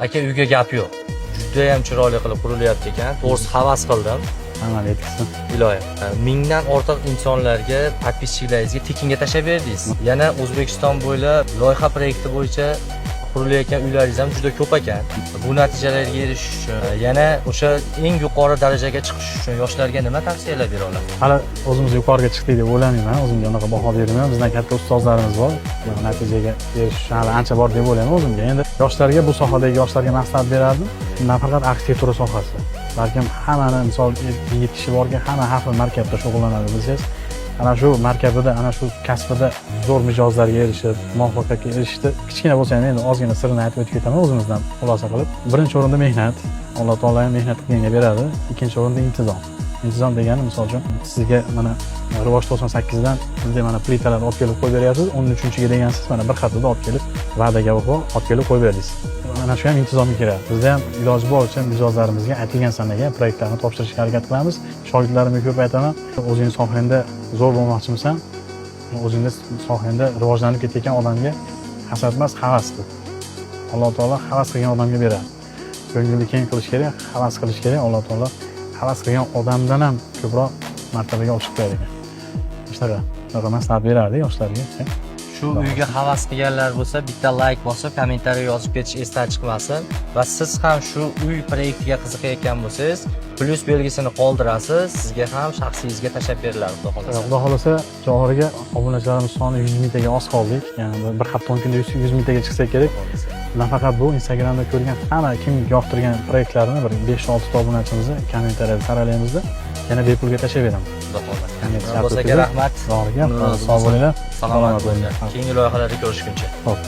Aka uyga gap yo'q. Juda ham chiroyli qilib qurilyapti ekan. To'g'risi havas qildim. Amal etsin. Iloyim. Mingdan ortiq insonlarga, podpischiklaringizga tekinga tashlab berdingiz. Yana O'zbekiston bo'ylab loyiha proyekti bo'yicha qurilayotgan uylaringiz ham juda ko'p ekan. Bu natijalarga erishish uchun, yana o'sha eng yuqori darajaga chiqish uchun yoshlarga nima tavsiyalar bera olasiz? Hali o'zimiz yuqoriga chiqdik deb o'ylamayman. O'zimga unaqa baho bermayman. Bizdan katta ustozlarimiz bor. Bu natijaga erishish hali ancha bor deb o'ylayman o'zimga. Endi yoshlarga, bu sohadagi yoshlarga maslahat berardim. Nafaqat arxitektura sohasi, balkim hammani, misol 7 kishi borki, hamma har xil markabda shug'ullanadi desangiz, ana shu markabida, ana shu kasbida zo'r mijozlarga erishib, muvaffaqiyatga erishishdi. Kichkina bo'lsa ham endi ozgina sirni aytib o'tib ketaman o'zimizdan xulosa qilib. Birinchi o'rinda mehnat. Alloh taolo ham mehnat qilganga beradi. Ikkinchi o'rinda intizom. Intizom degani, misol uchun, sizga mana Rivoj 98 dan bizga mana plitalarni olib kelib qo'yib beryapsiz. 13-ga degansiz, mana bir xatada olib kelib, va'daga vafo olib kelib qo'yib berdingiz. Mana shu ham intizomga kiradi. Bizda ham iloji boricha mijozlarimizga aytilgan sanaga proyektlarni topshirishga harakat qilamiz. Shogirdlarimga ko'p aytaman, o'zing sohangda zo'r bo'lmoqchimisan, o'zingda sohangda rivojlanib ketayotgan odamga hasad emas, havas qil. Alloh taolo havas qilgan odamga beradi. Ko'ngilni keng qilish kerak, havas qilish kerak. Alloh taolo havas qilgan odamdan ham ko'proq martabaga oshib qo'yadi ekan. Shunaqa maslahat berardi yoshlarga. Shu uyga havas qilganlar bo'lsa, bitta like bosib, kommentariy yozib ketish esdan chiqmasin va siz ham shu uy proyektiga qiziqayotgan bo'lsangiz, plyus belgisini qoldirasiz, sizga ham shaxsiyingizga tashlab beriladi, xudo xolasa. Xudo xolasa, joriga obunachilarimiz soni 100 mingtaga oz qoldik. Ya'ni bir hafta 10 kunda 100 mingtaga chiqsak kerak. Nafaqat bu, Instagramda ko'rgan hamma kim yoqtirgan proyektlarini bir 5-6 ta obunachimizni kommentariyada saralaymizda, yana bepulga tashlab beraman. Xudo xolasa. Bo'lsa rahmat. Sog' bo'linglar. Salomat bo'linglar. Keyingi loyihalarda ko'rishguncha. Xo'p.